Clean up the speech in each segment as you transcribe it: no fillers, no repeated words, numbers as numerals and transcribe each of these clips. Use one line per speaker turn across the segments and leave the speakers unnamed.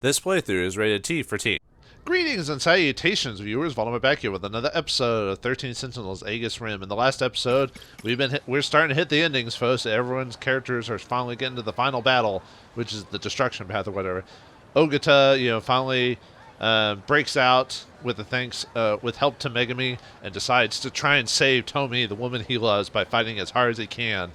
This playthrough is rated T for teen.
Greetings and salutations, viewers. Vauldemare back here with another episode of 13 Sentinels Aegis Rim. In the last episode, we're starting to hit the endings, folks. Everyone's characters are finally getting to the final battle, which is the destruction path or whatever. Ogata, finally breaks out with with help to Megami and decides to try and save Tomi, the woman he loves, by fighting as hard as he can,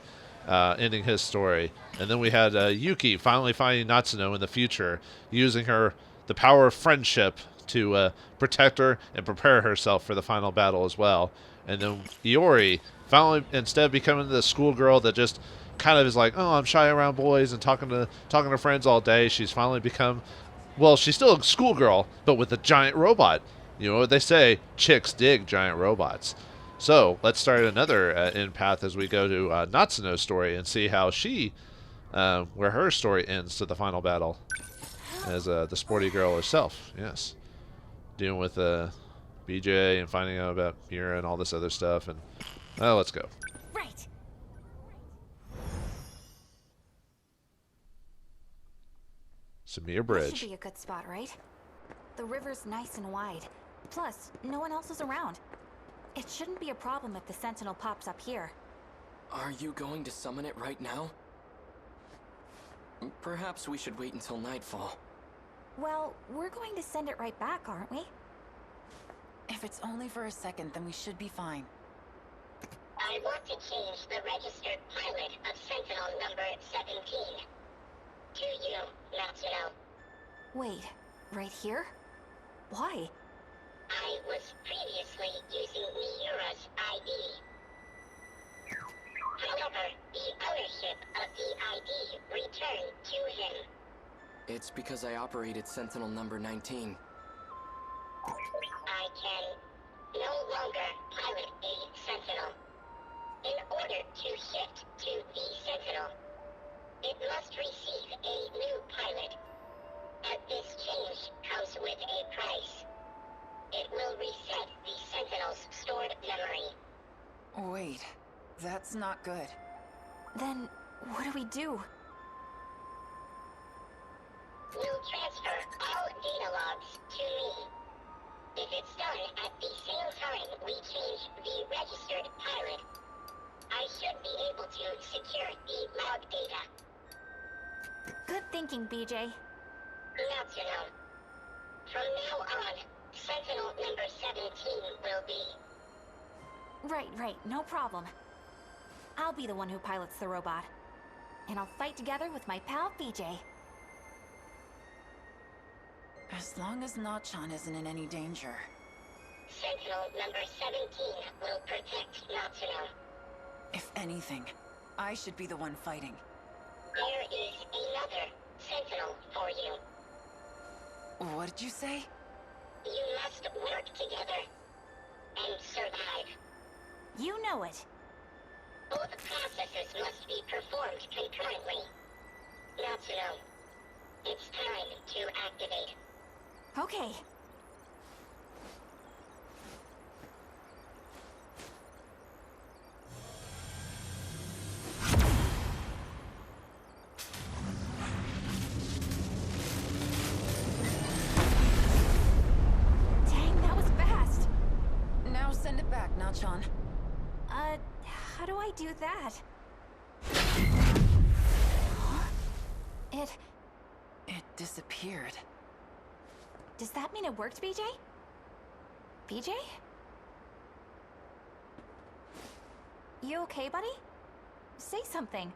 ending his story. And then we had Yuki finally finding Natsuno in the future, using the power of friendship to protect her and prepare herself for the final battle as well. And then Iori finally, instead of becoming the schoolgirl that just kind of is like, oh, I'm shy around boys and talking to friends all day, she's finally become, well, she's still a schoolgirl, but with a giant robot. You know what they say, chicks dig giant robots. So let's start another end path as we go to Natsuno's story and see how where her story ends to the final battle as the sporty girl herself. Yes, dealing with BJ and finding out about Mira and all this other stuff. And let's go.
Right.
Samir
This
Bridge.
should be a good spot, right? The river's nice and wide. Plus, no one else is around. It shouldn't be a problem if the Sentinel pops up here.
Are you going to summon it right now? Perhaps we should wait until nightfall.
Well, we're going to send it right back, aren't we?
If it's only for a second, then we should be fine.
I want to change the registered pilot of Sentinel number 17. To you, Natsuno.
Wait, right here? Why?
I was previously using Miura's ID. However, the ownership of the ID returned to him.
It's because I operated Sentinel number 19.
I can no longer pilot a Sentinel. In order to shift to the Sentinel, it must receive a new pilot. And this change comes with a price. It will reset the Sentinel's stored memory.
Wait, that's not good.
Then, what do we do?
We'll transfer all data logs to me. If it's done at the same time we change the registered pilot, I should be able to secure the log data.
Good thinking, BJ.
Natsuno. From now on, Sentinel number 17 will be...
Right, no problem. I'll be the one who pilots the robot. And I'll fight together with my pal, BJ.
As long as Nachan isn't in any danger.
Sentinel number 17 will protect Natsuno.
If anything, I should be the one fighting.
There is another Sentinel for you.
What did you say?
You must work together and survive.
You know it.
Both processes must be performed concurrently. Natsuno, it's time to activate.
Okay. Dang, that was fast.
Now send it back, Nachan.
How do I do that? Huh?
It disappeared.
Does that mean it worked, BJ? BJ? You okay, buddy? Say something.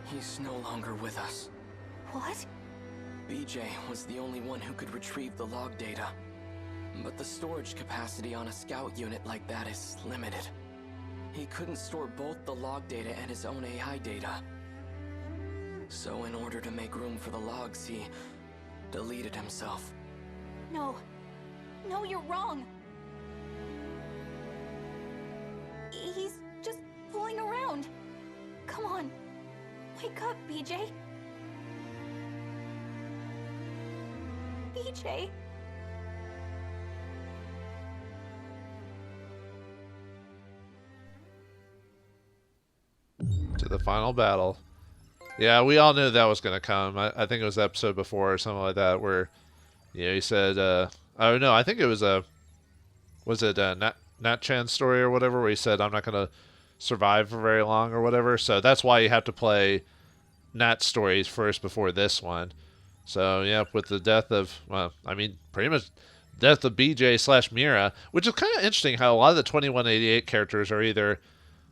He's no longer with us.
What?
BJ was the only one who could retrieve the log data. But the storage capacity on a scout unit like that is limited. He couldn't store both the log data and his own AI data. So in order to make room for the logs, he deleted himself.
No. No, you're wrong. He's just fooling around. Come on. Wake up, BJ. BJ.
To the final battle. Yeah, we all knew that was going to come. I think it was the episode before or something like that where, he said, oh no, I think it was was it Nat Chan's story or whatever, where he said, I'm not going to survive for very long or whatever. So that's why you have to play Nat's stories first before this one. So, yeah, with the death of, well, I mean, pretty much death of BJ / Mira, which is kind of interesting how a lot of the 2188 characters are either,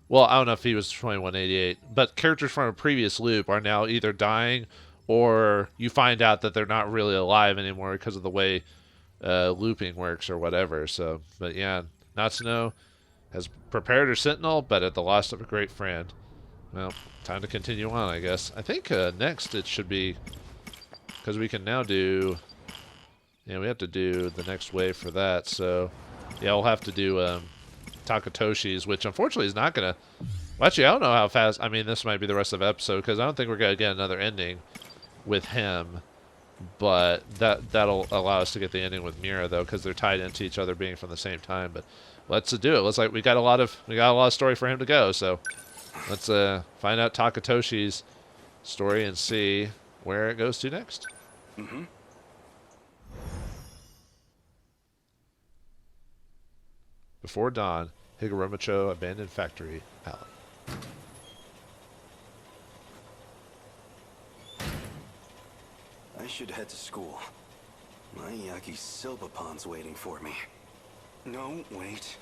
well, I don't know if he was 2188, but characters from a previous loop are now either dying or you find out that they're not really alive anymore because of the way looping works or whatever. So, but yeah, Natsuno has prepared her Sentinel, but at the loss of a great friend. Well, time to continue on, I guess. I think next it should be, because we can now do, we have to do the next wave for that. So, yeah, we'll have to do Takatoshi's, which unfortunately is not going to, well, actually, I don't know how fast, I mean, this might be the rest of the episode, because I don't think we're going to get another ending with him. But that'll allow us to get the ending with Mira, though, because they're tied into each other being from the same time. But let's do it. Looks like we got a lot of story for him to go. So let's find out Takatoshi's story and see where it goes to next.
Mm-hmm.
Before dawn, Higuramocho abandoned factory alley.
I should head to school. My Yakisoba pond's waiting for me. No, wait.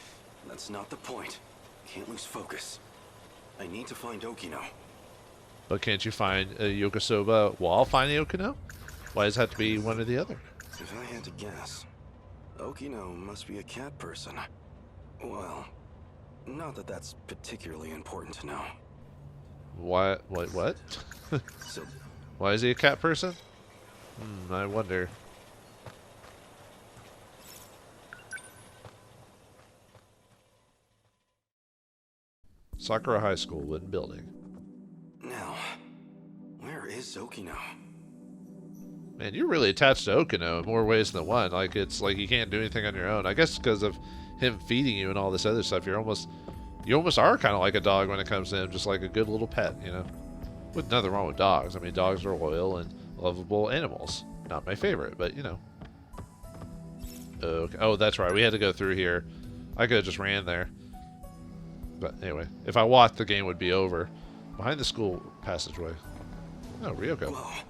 That's not the point. Can't lose focus. I need to find Okino.
But can't you find Yakisoba while finding Okino? Why does it have to be one or the other?
If I had to guess, Okino must be a cat person. Well, not that that's particularly important to know.
Why? What?
So,
Why is he a cat person? I wonder. Sakura High School, wooden building.
now, where is Okino?
Man, you're really attached to Okino in more ways than one. Like, it's like you can't do anything on your own. I guess because of him feeding you and all this other stuff, you almost are kind of like a dog when it comes to him, just like a good little pet, With nothing wrong with dogs. I mean, dogs are loyal and lovable animals. Not my favorite, but Okay. Oh, that's right. We had to go through here. I could have just ran there. But anyway, if I walked, the game would be over. Behind the school passageway. Oh, Ryoko.
Whoa.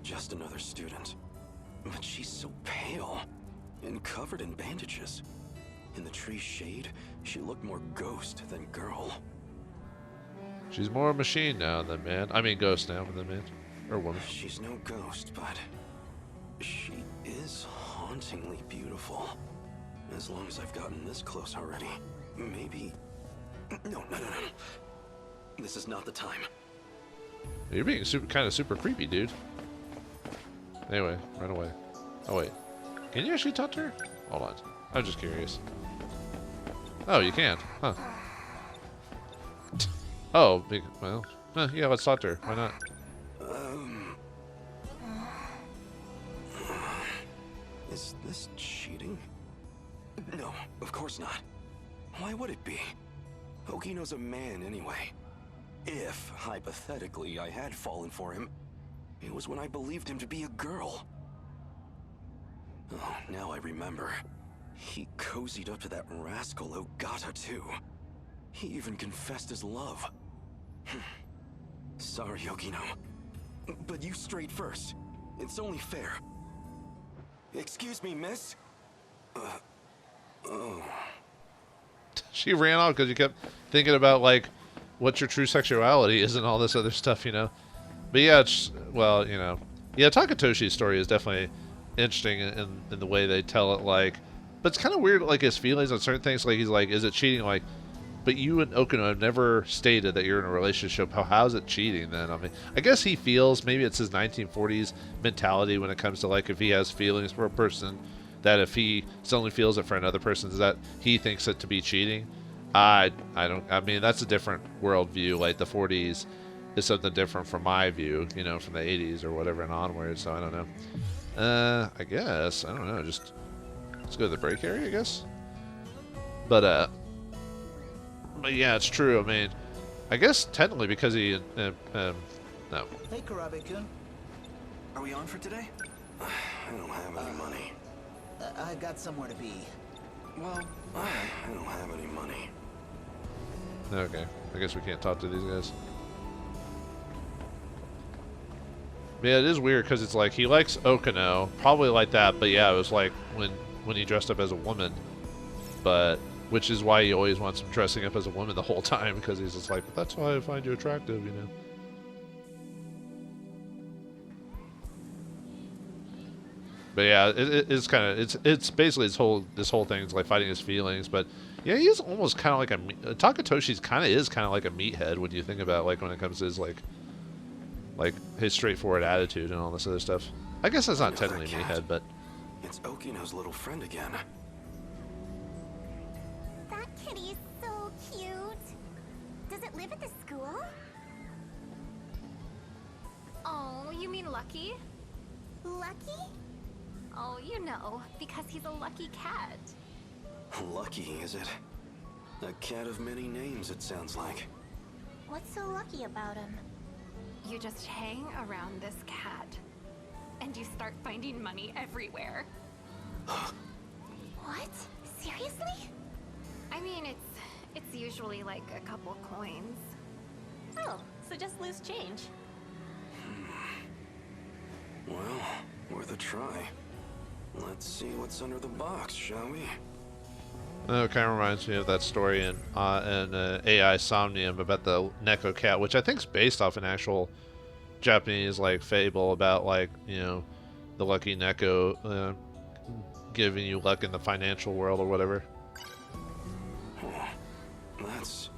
Just another student. But she's so pale. And covered in bandages. In the tree's shade, she looked more ghost than girl.
She's more machine now than man. I mean ghost now than man. Or woman.
She's no ghost, but she is hauntingly beautiful. As long as I've gotten this close already, maybe... No. This is not the time.
You're being kind of super creepy, dude. Anyway, run away. Oh, wait. Can you actually talk to her? Hold on. I'm just curious. Oh, you can. Huh. Oh, well. Yeah, let's talk to her. Why not?
Is this cheating? No, of course not. Why would it be? Okino's a man anyway. If, hypothetically, I had fallen for him, it was when I believed him to be a girl. Oh, now I remember. He cozied up to that rascal Ogata, too. He even confessed his love. Sorry, Okino. But you straight first. It's only fair. Excuse me, miss? Oh.
She ran off because you kept thinking about, like, what your true sexuality is and all this other stuff, But yeah, it's, well, Yeah, Takatoshi's story is definitely interesting in the way they tell it, like... But it's kind of weird, like, his feelings on certain things. Like, he's like, is it cheating? Like, but you and Okino have never stated that you're in a relationship. How is it cheating, then? I mean, I guess he feels, maybe it's his 1940s mentality when it comes to, like, if he has feelings for a person, that if he suddenly feels it for another person, is that he thinks it to be cheating. I mean, that's a different worldview. Like, the 40s is something different from my view, from the 80s or whatever and onward, so I don't know. I guess, I don't know, just let's go to the break area, I guess. But But yeah, it's true. I mean, I guess technically because he, no.
Hey, Karabe-kun.
Are we on for today? I don't have any money.
I got somewhere to be.
Well, I don't have any money.
Okay, I guess we can't talk to these guys. Yeah, it is weird because it's like he likes Okino, probably like that, but yeah, it was like when he dressed up as a woman, but which is why he always wants him dressing up as a woman the whole time because he's just like, but that's why I find you attractive, you know. But yeah, it's kind of it's basically this whole thing's like fighting his feelings, but yeah, he's almost kind of like a Takatoshi's kind of like a meathead when you think about like when it comes to his like his straightforward attitude and all this other stuff. I guess that's not technically meathead, but
it's Okino's little friend again.
That kitty is so cute. Does it live at the school?
Oh, you mean Lucky?
Lucky?
Oh, you know, because he's a lucky cat.
Lucky, is it? A cat of many names, it sounds like.
What's so lucky about him?
You just hang around this cat, and you start finding money everywhere.
What? Seriously?
I mean, it's usually like a couple coins.
Oh, so just loose change.
Well, worth a try. Let's see what's under the box, shall we?
it kind of reminds me of that story in AI Somnium about the Neko cat, which I think is based off an actual Japanese like fable about like, you know, the lucky Neko giving you luck in the financial world or whatever.
That's...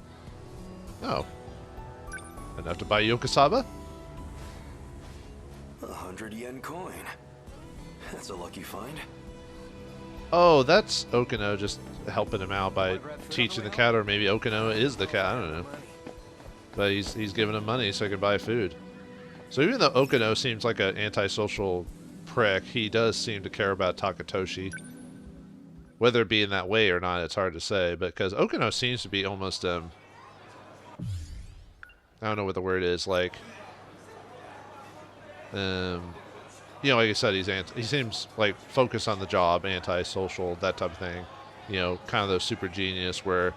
Oh. Enough to buy Yakisoba?
100 yen coin. That's a lucky find.
Oh, that's Okino just helping him out by teaching the cat, or maybe Okino is the cat, I don't know. But he's giving him money so he can buy food. So even though Okino seems like an antisocial prick, he does seem to care about Takatoshi. Whether it be in that way or not, it's hard to say, but because Okino seems to be almost, I don't know what the word is, like, you know, like I said, he seems like focused on the job, antisocial, that type of thing. You know, kind of those super genius where,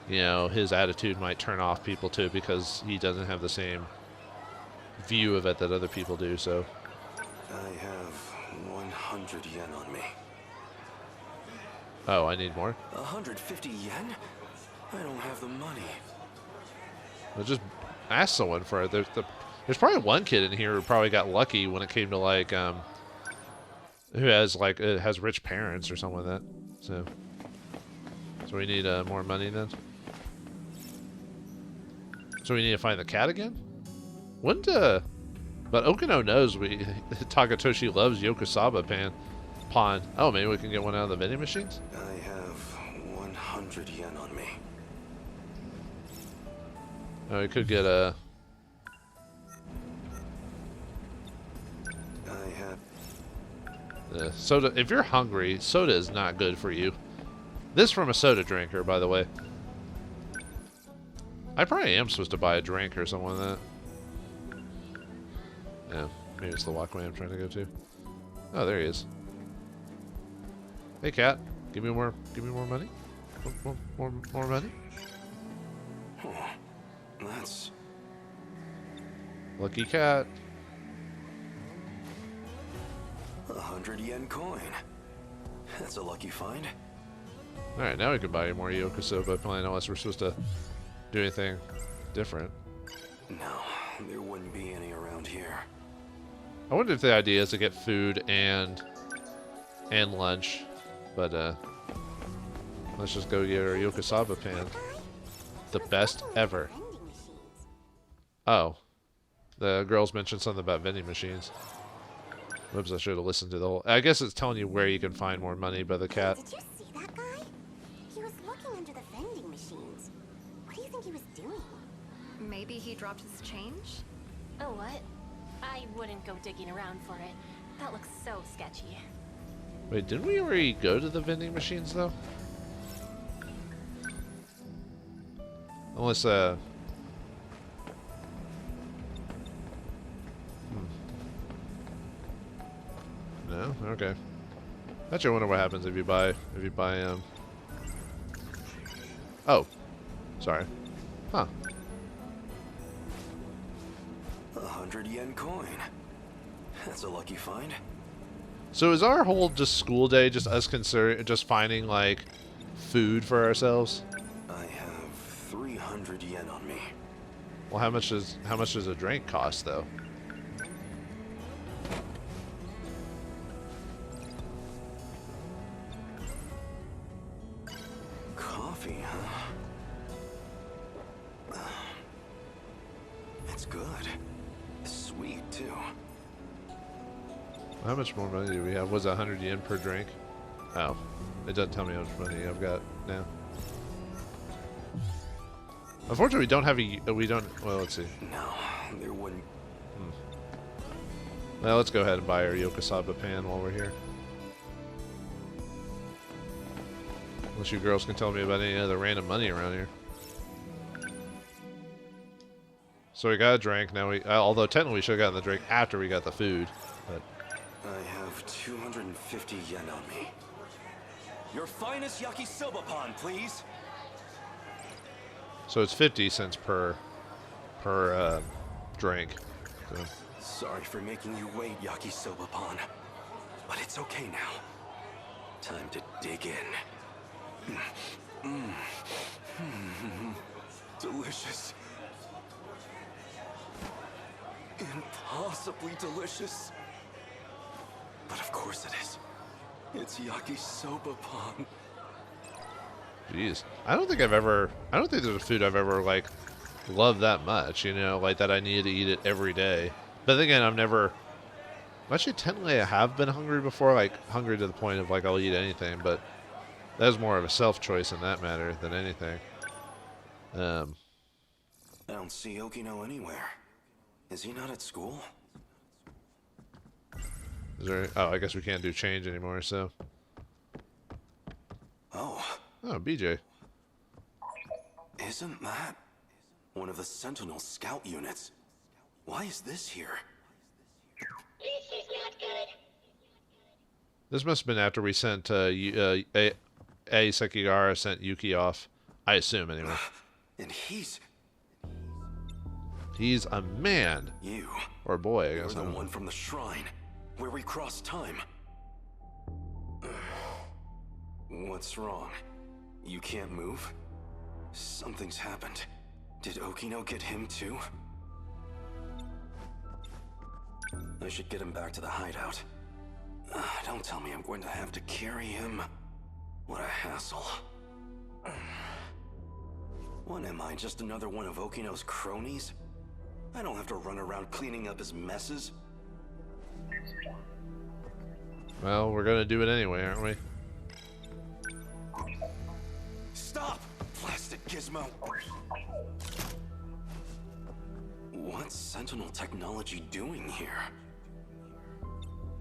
you know, his attitude might turn off people too because he doesn't have the same view of it that other people do. So
I have 100 yen on me.
Oh, I need more?
150 yen? I don't have the money.
Well, just ask someone for it. There's probably one kid in here who probably got lucky when it came to like who has like has rich parents or something like that. So we need more money then. So we need to find the cat again. Wouldn't but Okino knows Takatoshi loves Yakisoba pawn. Oh, maybe we can get one out of the vending machines.
I have 100 yen on me.
Oh, we could get a. Soda. If you're hungry, soda is not good for you. This from a soda drinker, by the way. I probably am supposed to buy a drink or something like that. Yeah, maybe it's the walkway I'm trying to go to. Oh, there he is. Hey, cat, give me more money. More money.
Oh, that's
Lucky cat.
100 yen coin. That's a lucky find.
Alright, now we can buy more Yakisoba playing unless we're supposed to do anything different.
No, there wouldn't be any around here.
I wonder if the idea is to get food and lunch, but let's just go get our Yakisoba pan. The best ever. Oh, the girls mentioned something about vending machines. Whoops, I should have listened to the whole... I guess it's telling you where you can find more money by the cat.
Did you see that guy? He was looking under the vending machines. What do you think he was doing?
Maybe he dropped his change?
Oh, what? I wouldn't go digging around for it. That looks so sketchy.
Wait, didn't we already go to the vending machines, though? Unless, No? Okay. Actually, I wonder what happens if you buy, Oh. Sorry. Huh.
100 yen coin. That's a lucky find.
So is our whole just school day just us just finding, like, food for ourselves?
I have 300 yen on me.
Well, how much does a drink cost, though?
Coffee, huh? It's good. Sweet, too.
How much more money do we have? Was it 100 yen per drink? Oh. It doesn't tell me how much money I've got now. Unfortunately, we don't have well, let's see.
No, there wouldn't.
Well, let's go ahead and buy our Yakisoba pan while we're here. Unless you girls can tell me about any other random money around here. So we got a drink. Now although technically we should have gotten the drink after we got the food. But
I have 250 yen on me. Your finest yakisoba pan, please.
so it's 50 cents per drink. So.
Sorry for making you wait, yakisoba pan, but it's okay now. Time to dig in. Delicious. Impossibly delicious. But of course it is. It's yakisoba pan.
Jeez. I don't think there's a food I've ever, like, loved that much, you know, like that I needed to eat it every day. But then again, actually, technically I have been hungry before, like, hungry to the point of, like, I'll eat anything, but that was more of a self-choice in that matter than anything.
I don't see Okino anywhere. Is he not at school?
Oh, I guess we can't do change anymore, so.
Oh,
BJ.
Isn't that one of the Sentinel scout units? Why is this here?
This is not good.
This must have been after we sent, Sekigahara sent Yuki off. I assume, anyway.
And he's
a man.
You.
Or boy, I
You're
guess.
the one from the shrine, where we crossed time. What's wrong? You can't move? Something's happened. Did Okino get him too? I should get him back to the hideout. Don't tell me I'm going to have to carry him. What a hassle. What am I, just another one of Okino's cronies? I don't have to run around cleaning up his messes.
Well, we're gonna do it anyway, aren't we?
Stop! Plastic gizmo! What's Sentinel technology doing here?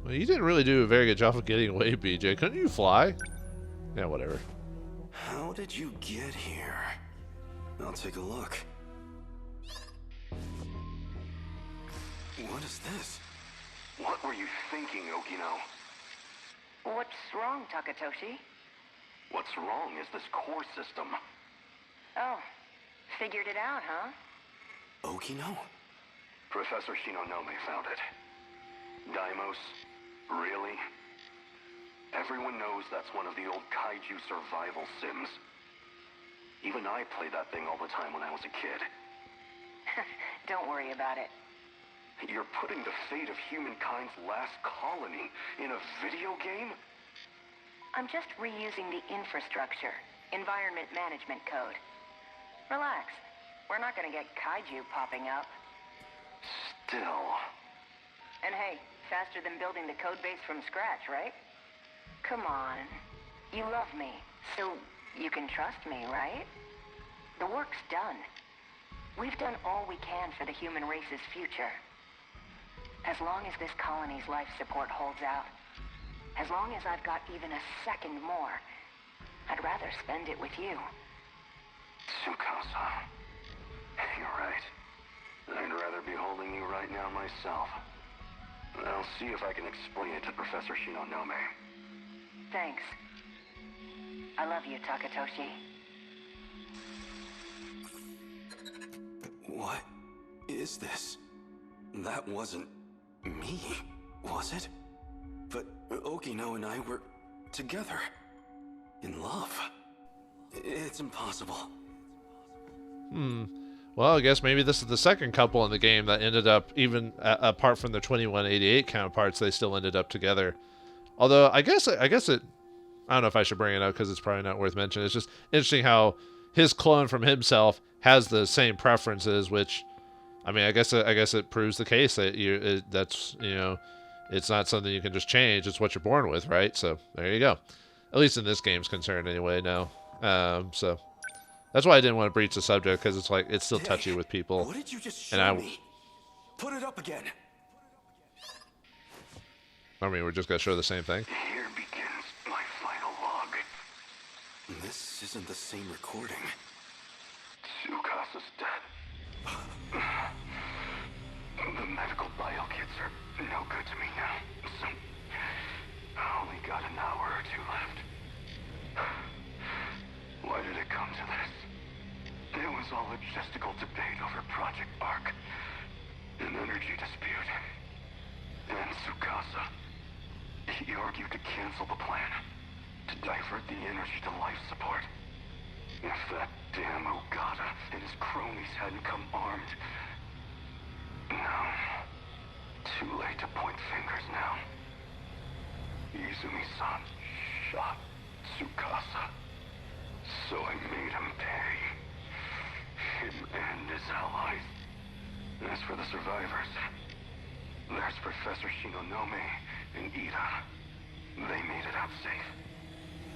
Well, you didn't really do a very good job of getting away, BJ. Couldn't you fly? Yeah, whatever.
How did you get here? I'll take a look. What is this? What were you thinking, Okino?
What's wrong, Takatoshi?
What's wrong is this core system.
Oh, figured it out, huh?
Okino? Professor Shinonome found it. Daimos? Really? Everyone knows that's one of the old Kaiju survival sims. Even I played that thing all the time when I was a kid.
Don't worry about it.
You're putting the fate of humankind's last colony in a video game?
I'm just reusing the infrastructure, environment management code. Relax. We're not gonna get Kaiju popping up.
Still.
And hey, faster than building the codebase from scratch, right? Come on. You love me, so you can trust me, right? The work's done. We've done all we can for the human race's future. As long as this colony's life support holds out, as long as I've got even a second more, I'd rather spend it with you.
Tsukasa. down myself. I'll see if I can explain it to Professor Shinonome.
Thanks. I love you, Takatoshi.
What is this? That wasn't me, was it? But Okino and I were together. In love. It's impossible.
Well, I guess maybe this is the second couple in the game that ended up, even apart from the 2188 counterparts, they still ended up together. Although, I guess it, I don't know if I should bring it up because it's probably not worth mentioning. It's just interesting how his clone from himself has the same preferences, which, I mean, I guess it proves the case that that's, you know, it's not something you can just change. It's what you're born with, right? So there you go. At least in this game's concerned anyway now. So that's why I didn't want to breach the subject, because it's like, it's still touchy with people.
What did you just show me? Put it up again.
I mean, we're just going to show the same thing.
Here begins my final log. This isn't the same recording. Tsukasa's dead. The medical bio kits are no good to me now, so I only got an hour or two left. Why did it come to this? It was all logistical debate over Project Arc, an energy dispute, and Tsukasa. He argued to cancel the plan, to divert the energy to life support. If that damn Ogata and his cronies hadn't come armed... No. Too late to point fingers now. Izumi-san shot Tsukasa, so I made him pay. Him and his allies. As for the survivors, there's Professor Shinonome and Ida. They made it out safe.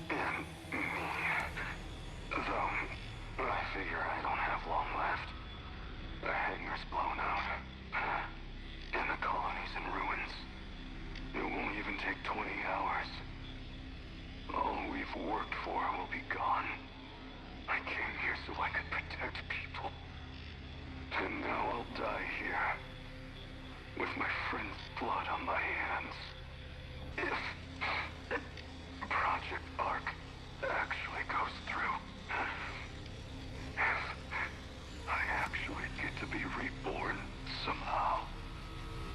And me. Though, I figure I don't have long left. The hangar's blown out. And the colony's in ruins. It won't even take 20 hours. All we've worked for will be gone. I came here so I could protect people. And now I'll die here. With my friend's blood on my hands. If Project Arc actually goes through. If I actually get to be reborn somehow.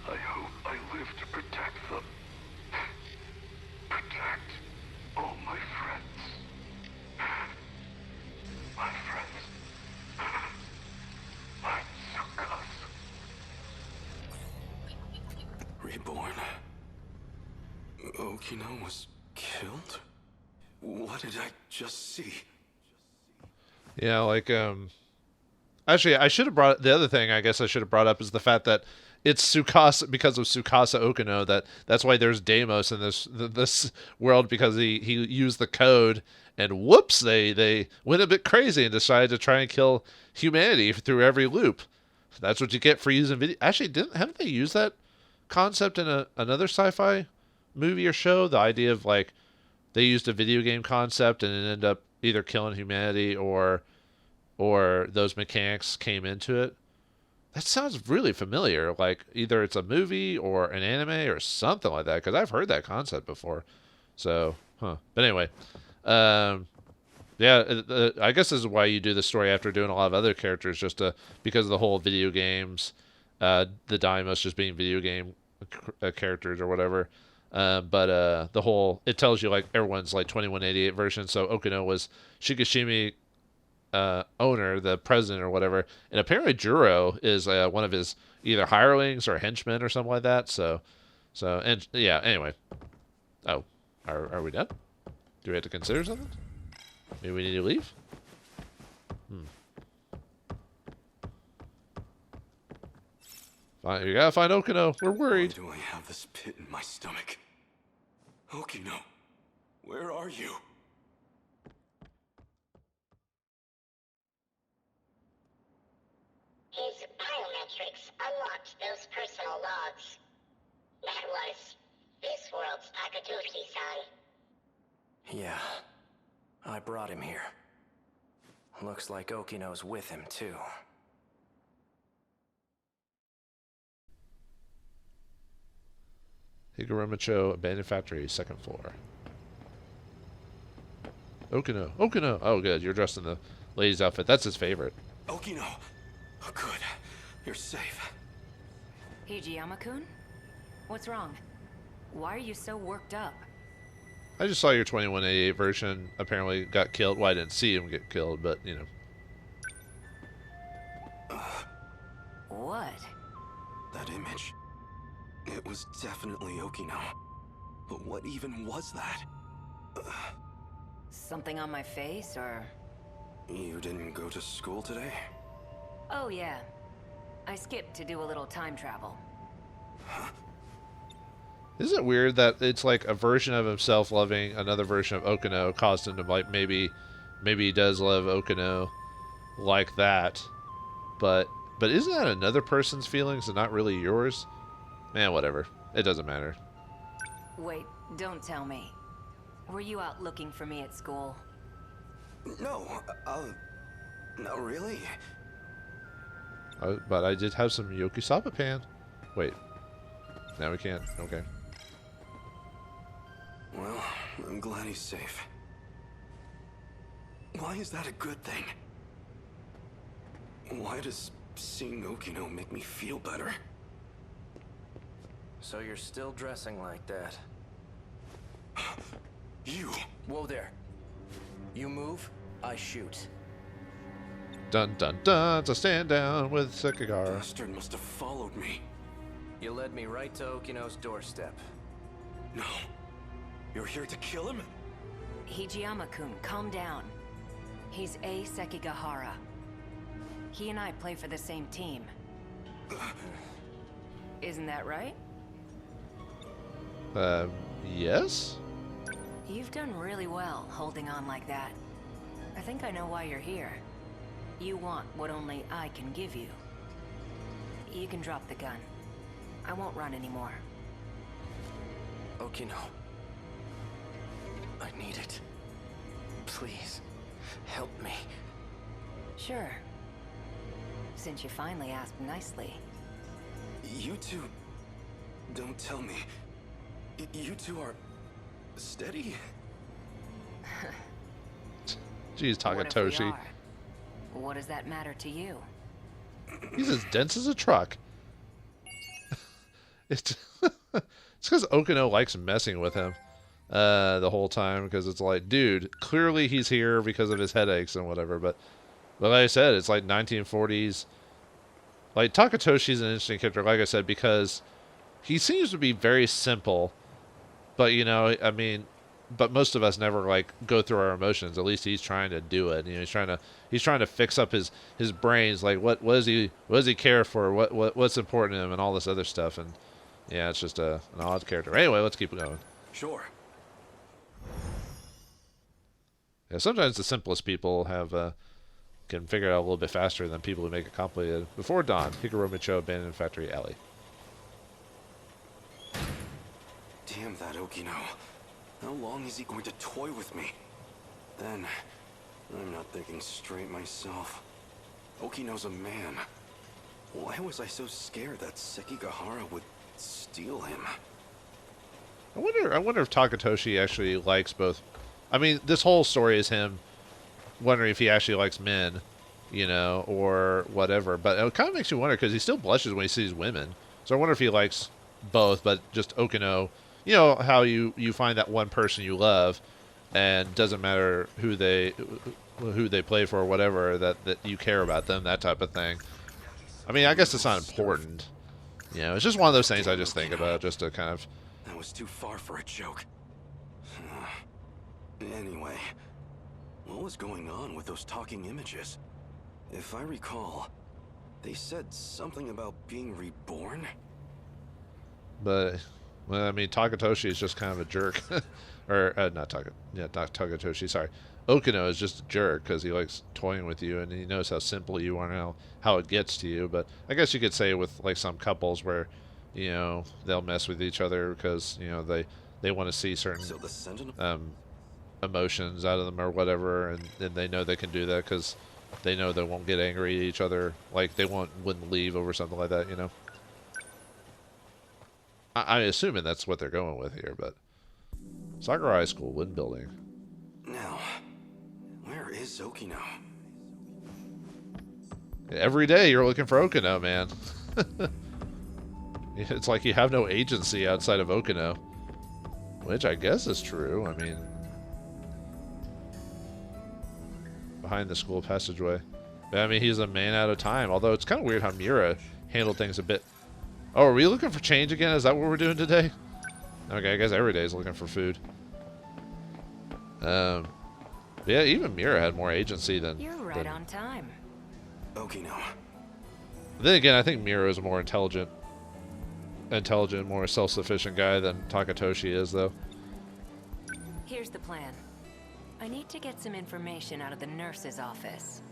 I hope I live to protect them. Protect all my friends. My friends. My Tsukasa. Reborn. Okino was killed? What did I just see?
Yeah, like, actually, I should have brought... The other thing I guess I should have brought up is the fact that it's Tsukasa, because of Tsukasa Okino, that's why there's Deimos in this world, because he used the code, and whoops, they went a bit crazy and decided to try and kill humanity through every loop. That's what you get for using video... Actually, haven't they used that concept in another sci-fi movie or show? The idea of, like, they used a video game concept and it ended up either killing humanity or those mechanics came into it. That sounds really familiar. Like, either it's a movie or an anime or something like that, because I've heard that concept before. So, But anyway, yeah, I guess this is why you do the story after doing a lot of other characters, just because of the whole video games, the Daimos just being video game characters or whatever. But the whole, it tells you, like, everyone's like 2188 version. So Okino was Shikishimi owner, the president or whatever, and apparently Juro is one of his either hirelings or henchmen or something like that. So and yeah, anyway. Oh, are we done? Do we have to consider something? Maybe we need to leave? Fine, you gotta find Okino. We're worried.
Why do I have this pit in my stomach? Okino, where are you?
His biometrics unlocked those personal logs. That was this world's Takatoshi-san.
Yeah. I brought him here. Looks like Okino's with him, too.
Higurumacho Abandoned Factory, 2nd floor. Okino. Okino! Oh, good. You're dressed in the lady's outfit. That's his favorite.
Okino! Oh, good. You're safe.
Hijiyama-kun? What's wrong? Why are you so worked up?
I just saw your 2188 version apparently got killed. Well, I didn't see him get killed, but, you know.
What?
That image. It was definitely Okino. But what even was that?
Something on my face, or...?
You didn't go to school today?
Oh, yeah. I skipped to do a little time travel.
Huh?
Isn't it weird that it's like a version of himself loving another version of Okino caused him to, like, maybe he does love Okino like that, but isn't that another person's feelings and not really yours? Man, whatever. It doesn't matter.
Wait, don't tell me. Were you out looking for me at school?
No, not really.
But I did have some Yakisoba pan. Wait. Now we can't. Okay.
Well, I'm glad he's safe. Why is that a good thing? Why does seeing Okino make me feel better?
So you're still dressing like that?
You!
Whoa there. You move, I shoot.
Dun dun dun! To stand down with Sekigahara.
Bastard must have followed me.
You led me right to Okino's doorstep.
No. You're here to kill him?
Hijiyama-kun, calm down. He's A. Sekigahara. He and I play for the same team. Isn't that right?
Yes?
You've done really well holding on like that. I think I know why you're here. You want what only I can give you. You can drop the gun. I won't run anymore.
Okino. I need it. Please, help me.
Sure. Since you finally asked nicely.
You two... Don't tell me. You two are... steady?
Jeez, Takatoshi.
What does that matter to you?
He's as dense as a truck. It's because Okino likes messing with him the whole time, because it's like, dude, clearly he's here because of his headaches and whatever, but like I said, it's like 1940s. Like, Takatoshi's an interesting character, like I said, because he seems to be very simple, but, you know, I mean, but most of us never, like, go through our emotions. At least he's trying to do it. You know, he's trying to fix up his brains. Like, what does he care for? What's important to him, and all this other stuff. And yeah, it's just an odd character. Anyway, let's keep going.
Sure.
Yeah, sometimes the simplest people can figure it out a little bit faster than people who make it complicated. Before dawn, Higurumacho Abandoned Factory Alley.
Damn that Okino. How long is he going to toy with me? Then, I'm not thinking straight myself. Okino's a man. Why was I so scared that Sekigahara would steal him?
I wonder if Takatoshi actually likes both. I mean, this whole story is him wondering if he actually likes men, you know, or whatever. But it kind of makes you wonder, because he still blushes when he sees women. So I wonder if he likes both, but just Okino. You know how you find that one person you love, and doesn't matter who they play for or whatever, that you care about them, that type of thing. I mean, I guess it's not important. You know, it's just one of those things I just think about, just to kind of...
That was too far for a joke. Anyway, what was going on with those talking images? If I recall, they said something about being reborn?
But... well, I mean, Takatoshi is just kind of a jerk. Or, not Takatoshi, sorry. Okino is just a jerk because he likes toying with you, and he knows how simple you are and how it gets to you. But I guess you could say with, like, some couples where, you know, they'll mess with each other because, you know, they want to see certain emotions out of them or whatever, and they know they can do that because they know they won't get angry at each other. Like, they wouldn't leave over something like that, you know? I'm assuming that's what they're going with here, but Sakura High School, wooden building.
Now, where is Okino?
Every day you're looking for Okino, man. It's like you have no agency outside of Okino, which I guess is true. I mean, behind the school passageway. I mean, he's a man at a time. Although it's kind of weird how Mira handled things a bit. Oh, are we looking for change again? Is that what we're doing today? Okay, I guess every day is looking for food. Yeah, even Mira had more agency than.
You're right on time.
Okino.
Then again, I think Mira is a more intelligent, more self-sufficient guy than Takatoshi is, though.
Here's the plan. I need to get some information out of the nurse's office.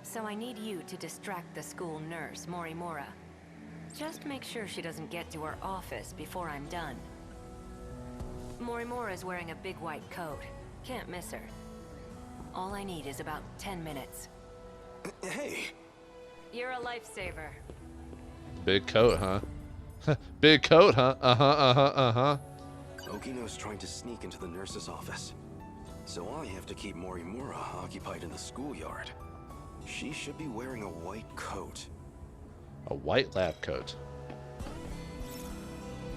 So I need you to distract the school nurse, Morimura. Just make sure she doesn't get to her office before I'm done. Morimura is wearing a big white coat. Can't miss her. All I need is about 10 minutes.
Hey!
You're a lifesaver.
Big coat, huh? Big coat, huh? Uh-huh.
Okino's trying to sneak into the nurse's office. So I have to keep Morimura occupied in the schoolyard. She should be wearing a white coat.
A white lab coat.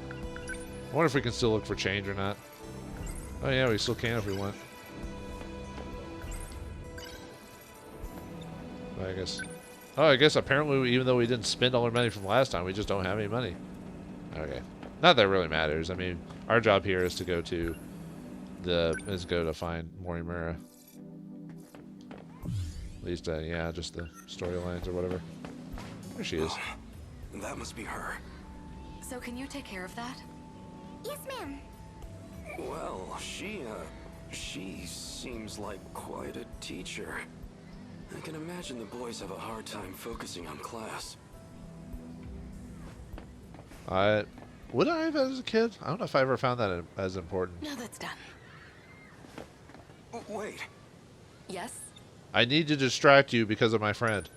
I wonder if we can still look for change or not. Oh yeah, we still can if we want. Well, I guess. Oh, I guess apparently even though we didn't spend all our money from last time, we just don't have any money. Okay. Not that it really matters. I mean, our job here is to go to find Morimura. At least, yeah, just the storylines or whatever. There she is.
That must be her.
So can you take care of that?
Yes, ma'am.
Well, she seems like quite a teacher. I can imagine the boys have a hard time focusing on class.
Would I have as a kid? I don't know if I ever found that as important.
Now that's done.
Wait.
Yes?
I need to distract you because of my friend.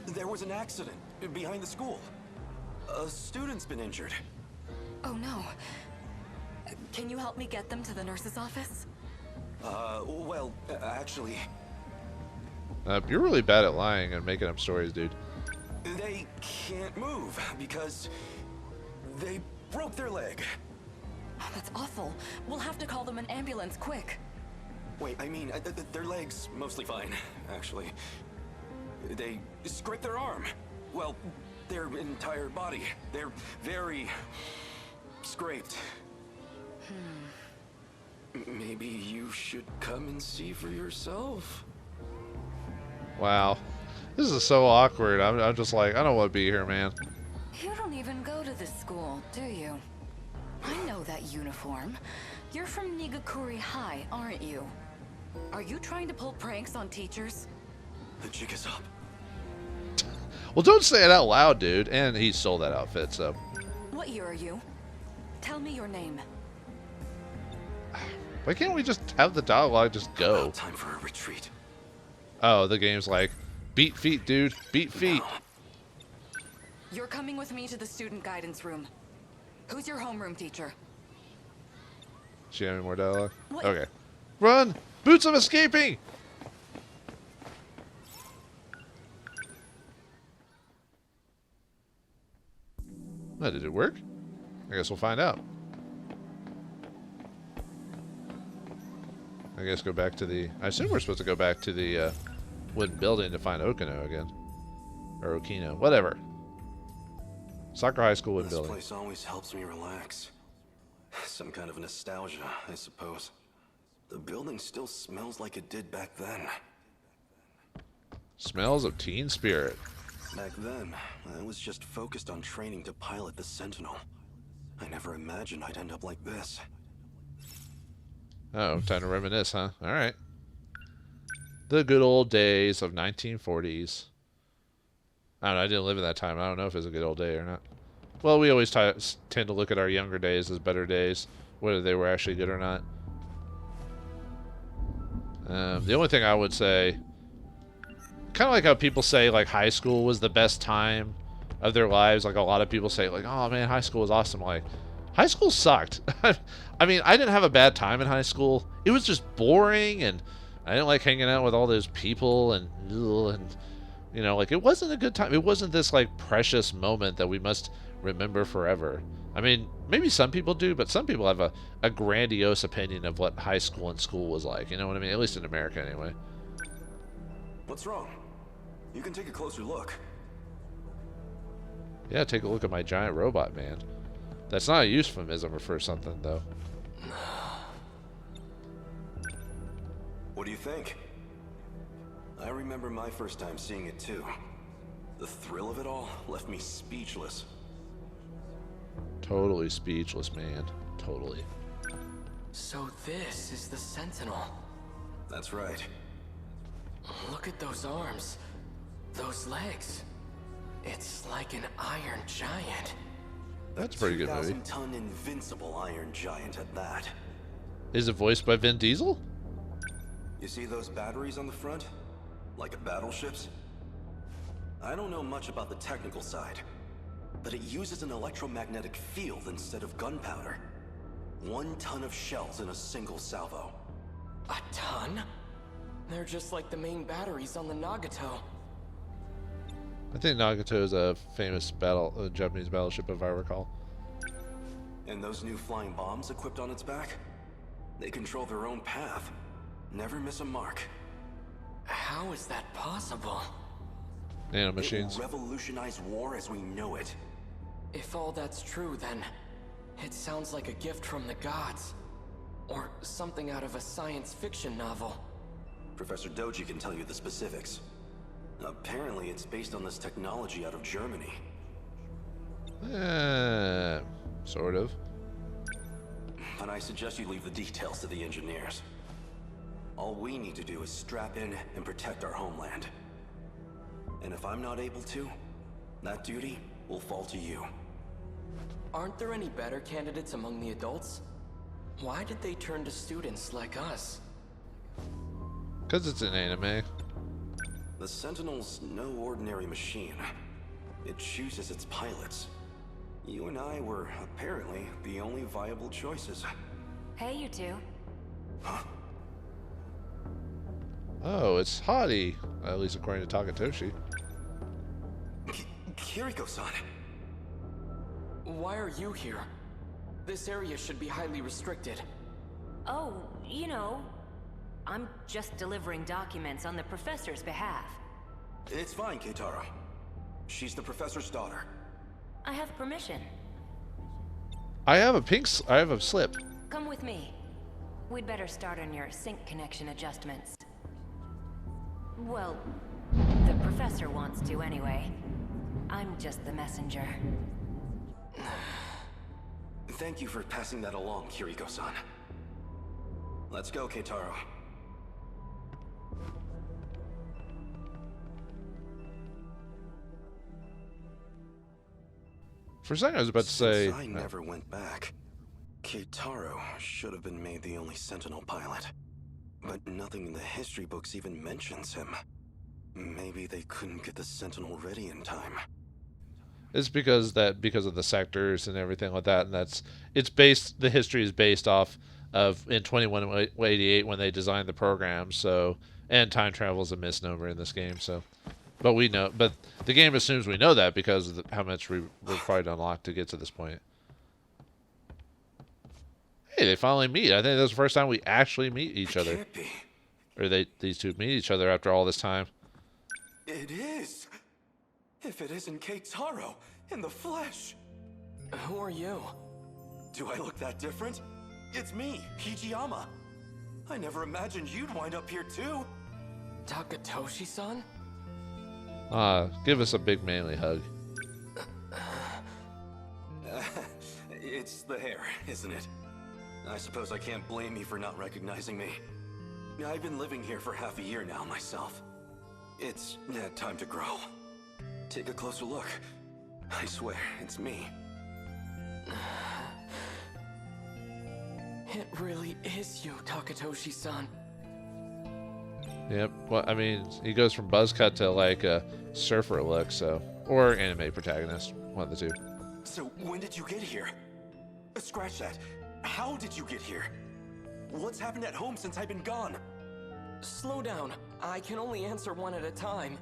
There was an accident behind the school. A student's been injured.
Oh no. Can you help me get them to the nurse's office?
Actually...
You're really bad at lying and making up stories, dude.
They can't move because they broke their leg.
Oh, that's awful. We'll have to call them an ambulance, quick.
Wait, I mean, their leg's mostly fine, actually. They scraped their arm. Well, their entire body. They're very scraped. Maybe you should come and see for yourself.
Wow. This is so awkward. I'm just like, I don't want to be here, man.
You don't even go to this school, do you? I know that uniform. You're from Nigakuri High, aren't you? Are you trying to pull pranks on teachers?
The jig is up.
Well, don't say it out loud, dude. And he stole that outfit, so.
What year are you? Tell me your name.
Why can't we just have the dialogue just go?
About time for a retreat.
Oh, the game's like, beat feet, dude. Beat feet.
No.
You're coming with me to the student guidance room. Who's your homeroom teacher?
She have any more dialogue?
What?
Okay. Run! Boots of escaping! Oh, did it work? I guess we'll find out. I guess go back to the... I assume we're supposed to go back to the wooden building to find Okino again. Or Okino. Whatever. Sakura High School wooden building.
This place always helps me relax. Some kind of nostalgia, I suppose. The building still smells like it did back then.
Smells of teen spirit.
Back then, I was just focused on training to pilot the Sentinel. I never imagined I'd end up like this.
Oh, time to reminisce, huh? Alright. The good old days of 1940s. I don't know, I didn't live in that time. I don't know if it was a good old day or not. Well, we always tend to look at our younger days as better days, whether they were actually good or not. The only thing I would say, kind of like how people say like high school was the best time of their lives. Like a lot of people say, like, oh man, high school was awesome. Like, high school sucked. I mean, I didn't have a bad time in high school. It was just boring, and I didn't like hanging out with all those people, and you know, like, it wasn't a good time. It wasn't this like precious moment that we must remember forever. I mean, maybe some people do, but some people have a grandiose opinion of what high school and school was like. You know what I mean? At least in America, anyway.
What's wrong? You can take a closer look.
Yeah, take a look at my giant robot, man. That's not a euphemism for something, though.
What do you think? I remember my first time seeing it too. The thrill of it all left me speechless.
Totally speechless, man. Totally.
So this is the Sentinel.
That's right.
Look at those arms. Those legs. It's like an iron giant.
That's a pretty good movie.
2,000-ton invincible iron giant at that.
Is it voiced by Vin Diesel?
You see those batteries on the front? Like at battleships? I don't know much about the technical side, but it uses an electromagnetic field instead of gunpowder. 1 ton of shells in a single salvo.
A ton? They're just like the main batteries on the Nagato.
I think Nagato is a famous Japanese battleship, if I recall.
And those new flying bombs equipped on its back? They control their own path. Never miss a mark.
How is that possible?
Nanomachines.
It will revolutionize war as we know it.
If all that's true, then it sounds like a gift from the gods. Or something out of a science fiction novel.
Professor Doji can tell you the specifics. Apparently, it's based on this technology out of Germany.
Sort of.
But I suggest you leave the details to the engineers. All we need to do is strap in and protect our homeland. And if I'm not able to, that duty will fall to you.
Aren't there any better candidates among the adults? Why did they turn to students like us?
Because it's an anime.
The Sentinel's no ordinary machine. It chooses its pilots. You and I were apparently the only viable choices.
Hey, you two.
Huh?
Oh, it's Hottie. At least according to Takatoshi.
Kiriko-san.
Why are you here? This area should be highly restricted.
Oh, you know, I'm just delivering documents on the professor's behalf.
It's fine, Keitaro. She's the professor's daughter.
I have permission.
I have a slip.
Come with me. We'd better start on your sync connection adjustments. Well, the professor wants to anyway. I'm just the messenger.
Thank you for passing that along, Kiriko-san. Let's go, Keitaro.
For a second, I was about to say...
I never went back. Keitaro should have been made the only Sentinel pilot. But nothing in the history books even mentions him. Maybe they couldn't get the Sentinel ready in time.
It's because of the sectors and everything like that, and the history is based off of in 2188 when they designed the program. So, and time travel is a misnomer in this game. So, but the game assumes we know that because of how much we're required to unlock to get to this point. Hey, they finally meet. I think that's the first time we actually meet each other.
Can't be.
Or these two meet each other after all this time.
It is. If it isn't Keitaro in the flesh.
Who are you?
Do I look that different? It's me, Hijiyama. I never imagined you'd wind up here too.
Takatoshi-san?
Give us a big manly hug.
It's the hair, isn't it? I suppose I can't blame you for not recognizing me. I've been living here for half a year now myself. It's time to grow. Take a closer look. I swear, it's me.
It really is you, Takatoshi-san.
Yep. Well, I mean, he goes from buzz cut to like a surfer look, so Or anime protagonist. One of the two.
So, when did you get here? Scratch that. How did you get here? What's happened at home since I've been gone?
Slow down. I can only answer one at a time.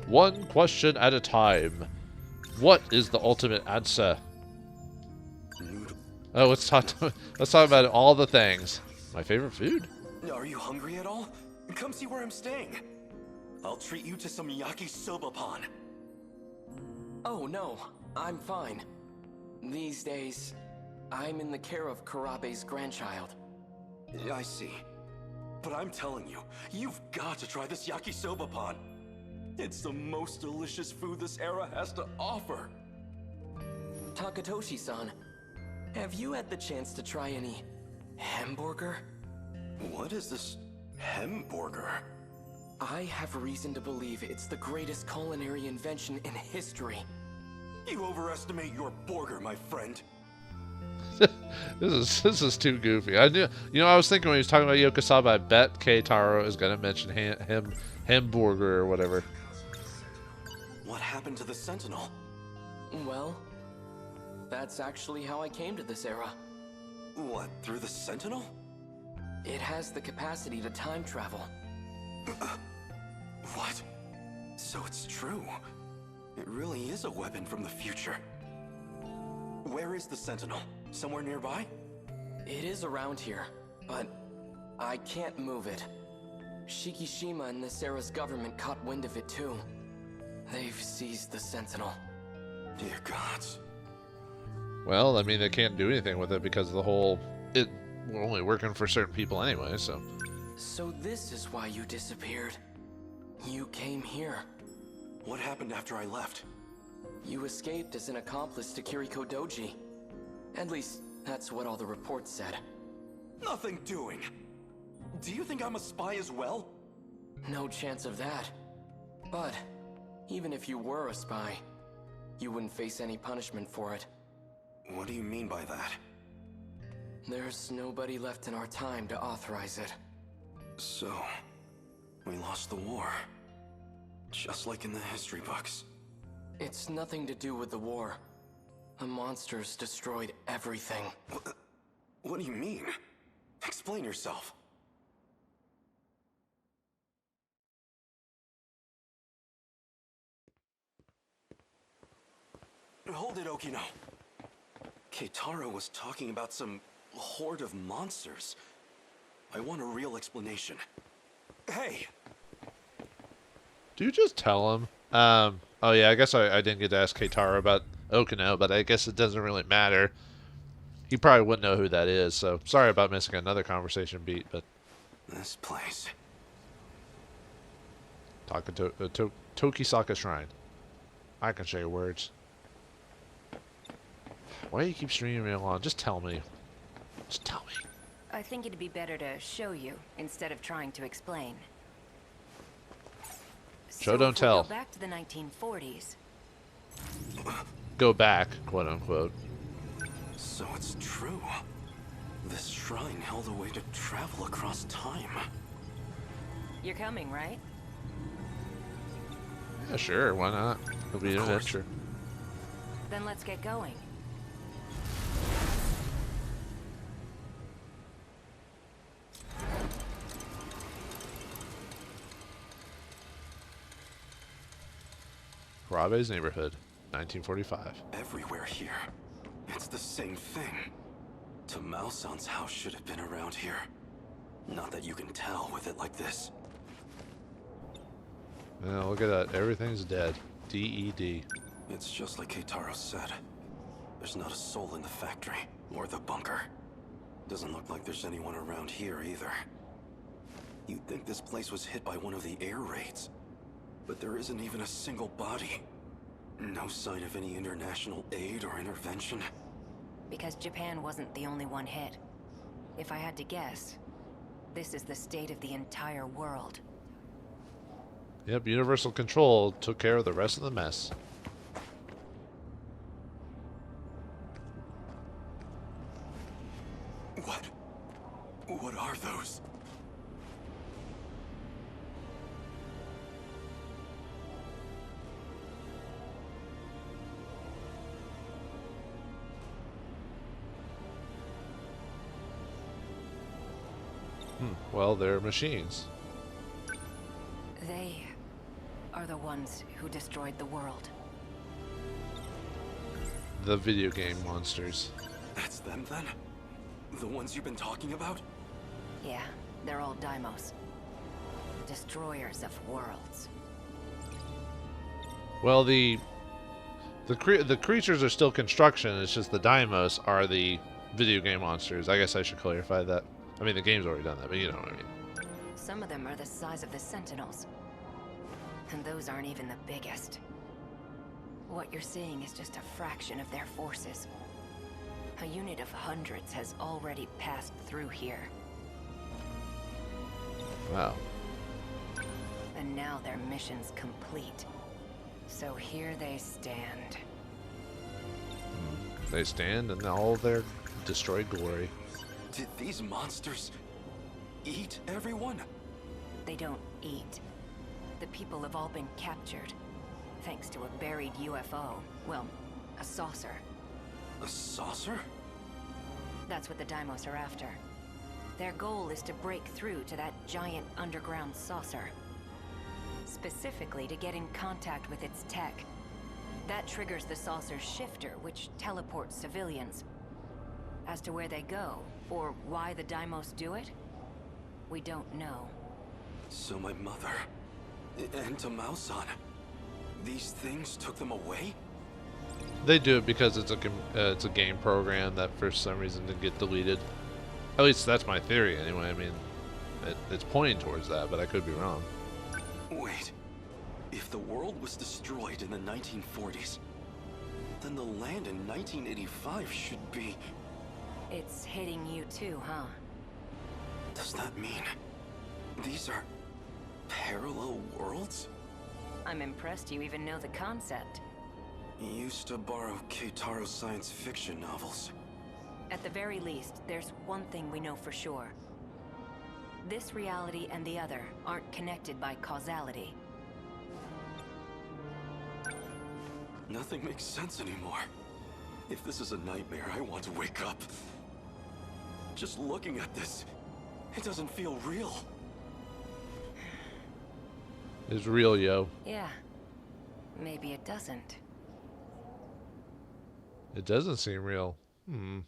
One question at a time. What is the ultimate answer? Oh, let's talk about all the things. My favorite food?
Are you hungry at all? Come see where I'm staying. I'll treat you to some Yakisoba pan.
Oh no, I'm fine. These days, I'm in the care of Kurabe's grandchild.
I see. But I'm telling you, you've got to try this Yakisoba pan. It's the most delicious food this era has to offer.
Takatoshi-san, have you had the chance to try any hamburger?
What is this hamburger?
I have reason to believe it's the greatest culinary invention in history.
You overestimate your burger, my friend.
This is too goofy. I was thinking when he was talking about Yakisoba, I bet Keitaro is gonna mention hamburger or whatever.
What happened to the Sentinel?
Well, that's actually how I came to this era.
What, through the Sentinel?
It has the capacity to time travel.
What? So it's true. It really is a weapon from the future. Where is the Sentinel? Somewhere nearby?
It is around here, but I can't move it. Shikishima and this era's government caught wind of it too. They've seized the Sentinel.
Dear gods.
Well, I mean, they can't do anything with it because of the whole... We're only working for certain people anyway, so...
So this is why you disappeared. You came here.
What happened after I left?
You escaped as an accomplice to Kiriko Doji. At least, that's what all the reports said.
Nothing doing! Do you think I'm a spy as well?
No chance of that. But, even if you were a spy, you wouldn't face any punishment for it.
What do you mean by that?
There's nobody left in our time to authorize it.
So, we lost the war. Just like in the history books.
It's nothing to do with the war. The monsters destroyed everything.
What do you mean? Explain yourself. Hold it, Okino. Keitaro was talking about some horde of monsters. I want a real explanation. Hey!
Do you just tell him? Oh yeah, I guess I didn't get to ask Keitaro about Okino, but I guess it doesn't really matter. He probably wouldn't know who that is, so sorry about missing another conversation beat, but...
This place...
Talking to Tokisaka Shrine. I can say words. Why do you keep stringing me along? Just tell me. Just tell me.
I think it'd be better to show you instead of trying to explain.
Show, don't tell.
Go back to the 1940s.
Go back, quote unquote.
So it's true. This shrine held a way to travel across time.
You're coming, right?
Yeah, sure, why not? It'll be an adventure.
Then let's get going.
Kurabe's neighborhood, 1945.
Everywhere here. It's the same thing. Tamao-san's house should have been around here. Not that you can tell with it like this.
Yeah, look at that. Everything's dead. D-E-D.
It's just like Keitaro said. There's not a soul in the factory, or the bunker. Doesn't look like there's anyone around here either. You'd think this place was hit by one of the air raids. But there isn't even a single body. No sign of any international aid or intervention.
Because Japan wasn't the only one hit. If I had to guess, this is the state of the entire world.
Yep, Universal Control took care of the rest of the mess.
What are those?
well, they're machines.
They are the ones who destroyed the world.
The video game monsters.
That's them then? The ones you've been talking about?
Yeah, they're all Daimos. Destroyers of worlds.
Well, the creatures are still construction. It's just the Daimos are the video game monsters. I guess I should clarify that. I mean, the game's already done that, but you know what I mean.
Some of them are the size of the Sentinels. And those aren't even the biggest. What you're seeing is just a fraction of their forces. A unit of hundreds has already passed through here.
Wow.
And now their mission's complete. So here they stand.
They stand in all their destroyed glory.
Did these monsters eat everyone?
They don't eat. The people have all been captured. Thanks to a buried UFO. Well, a saucer.
A saucer?
That's what the Daimos are after. Their goal is to break through to that giant underground saucer. Specifically to get in contact with its tech. That triggers the saucer's shifter, which teleports civilians. As to where they go, or why the Daimos do it, we don't know.
So my mother and Tamao-san, these things took them away?
They do it because it's a game program that for some reason didn't get deleted. At least that's my theory anyway. I mean, it's pointing towards that, but I could be wrong.
Wait, if the world was destroyed in the 1940s, then the land in 1985 should be...
It's hitting you too, huh?
Does that mean these are parallel worlds?
I'm impressed you even know the concept.
Used to borrow Keitaro's science fiction novels.
At the very least, there's one thing we know for sure. This reality and the other aren't connected by causality.
Nothing makes sense anymore. If this is a nightmare, I want to wake up. Just looking at this, it doesn't feel real.
It's real, yo.
Yeah. Maybe it doesn't.
It doesn't seem real. To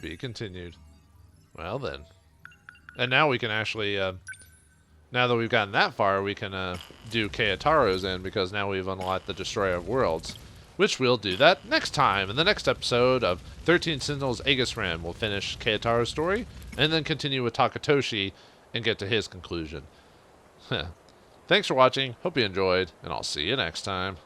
be continued. Well then. And now we can actually, now that we've gotten that far, we can do Keitaro's end, because now we've unlocked the Destroyer of Worlds. Which we'll do that next time. In the next episode of 13 Sentinels Aegis Rim, we'll finish Keitaro's story, and then continue with Takatoshi and get to his conclusion. Thanks for watching, hope you enjoyed, and I'll see you next time.